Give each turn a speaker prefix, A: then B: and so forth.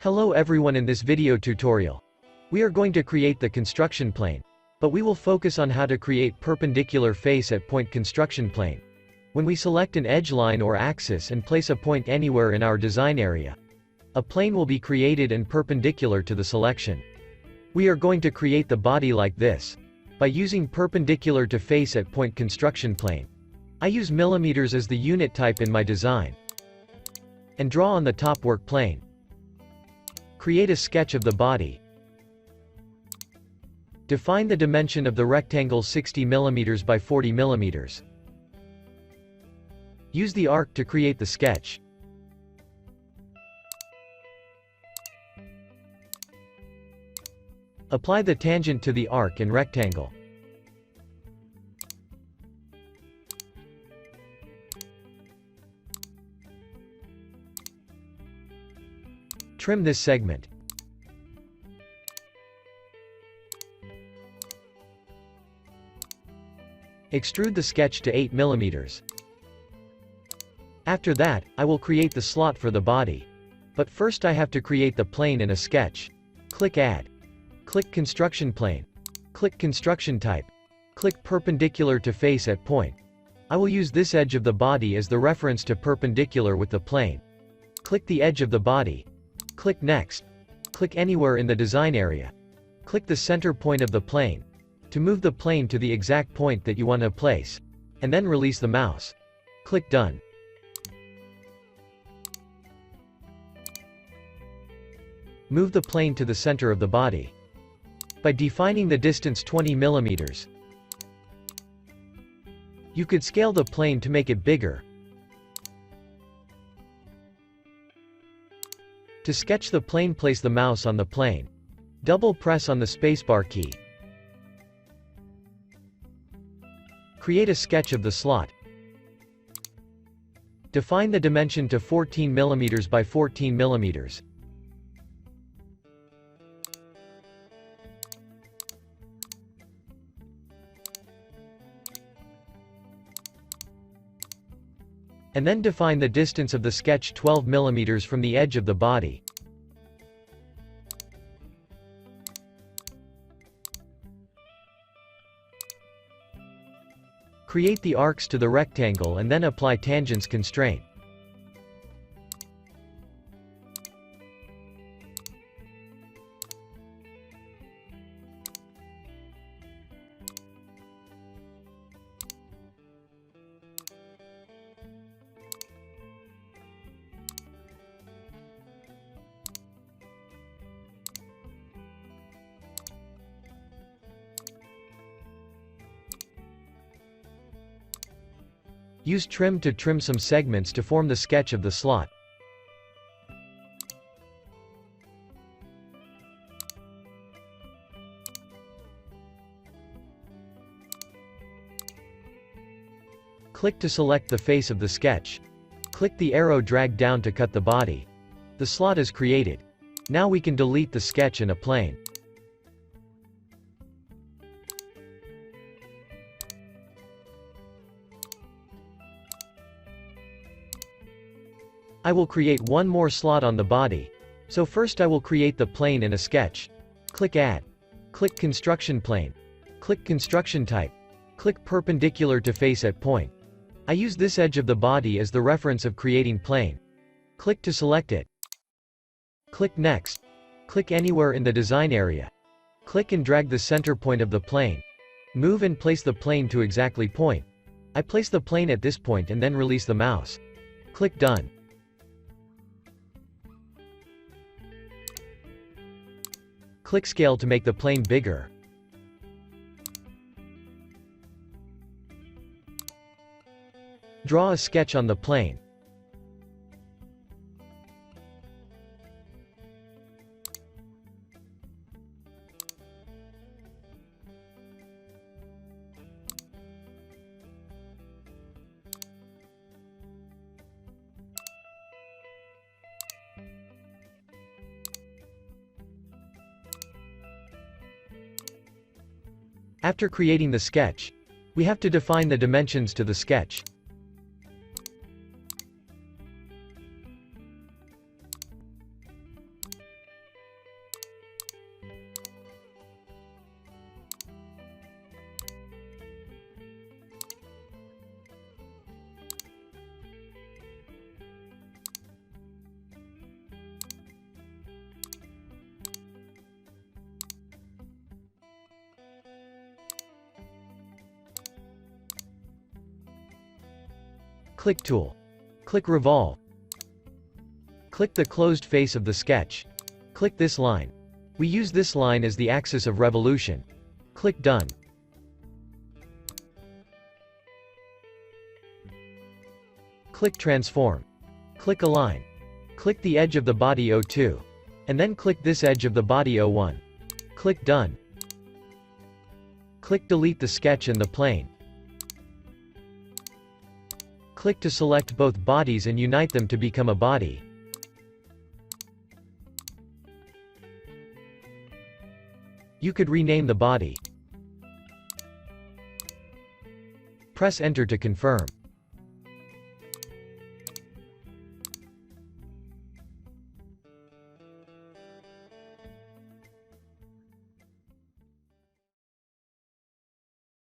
A: Hello everyone, in this video tutorial, we are going to create the construction plane, but we will focus on how to create perpendicular face at point construction plane. When we select an edge line or axis and place a point anywhere in our design area, a plane will be created and perpendicular to the selection. We are going to create the body like this, by using perpendicular to face at point construction plane. I use millimeters as the unit type in my design, and draw on the top work plane. Create a sketch of the body. Define the dimension of the rectangle 60 mm by 40 mm. Use the arc to create the sketch. Apply the tangent to the arc and rectangle. Trim this segment. Extrude the sketch to 8 mm. After that, I will create the slot for the body. But first I have to create the plane in a sketch. Click Add. Click Construction Plane. Click Construction Type. Click Perpendicular to face at point. I will use this edge of the body as the reference to perpendicular with the plane. Click the edge of the body. Click Next. Click anywhere in the design area. Click the center point of the plane, to move the plane to the exact point that you want to place, and then release the mouse. Click Done. Move the plane to the center of the body. By defining the distance 20 mm, you could scale the plane to make it bigger. To sketch the plane, place the mouse on the plane. Double press on the spacebar key. Create a sketch of the slot. Define the dimension to 14 mm by 14 mm. And then define the distance of the sketch 12 mm from the edge of the body. Create the arcs to the rectangle and then apply tangents constraint. Use trim to trim some segments to form the sketch of the slot. Click to select the face of the sketch. Click the arrow, drag down to cut the body. The slot is created. Now we can delete the sketch in a plane. I will create one more slot on the body. So first I will create the plane in a sketch. Click Add. Click Construction Plane. Click Construction Type. Click Perpendicular to face at point. I use this edge of the body as the reference of creating plane. Click to select it. Click Next. Click anywhere in the design area. Click and drag the center point of the plane. Move and place the plane to exactly point. I place the plane at this point and then release the mouse. Click Done. Click Scale to make the plane bigger. Draw a sketch on the plane. After creating the sketch, we have to define the dimensions to the sketch. Click Tool. Click Revolve. Click the closed face of the sketch. Click this line. We use this line as the axis of revolution. Click Done. Click Transform. Click Align. Click the edge of the body O2. And then click this edge of the body O1. Click Done. Click Delete the sketch and the plane. Click to select both bodies and unite them to become a body. You could rename the body. Press Enter to confirm.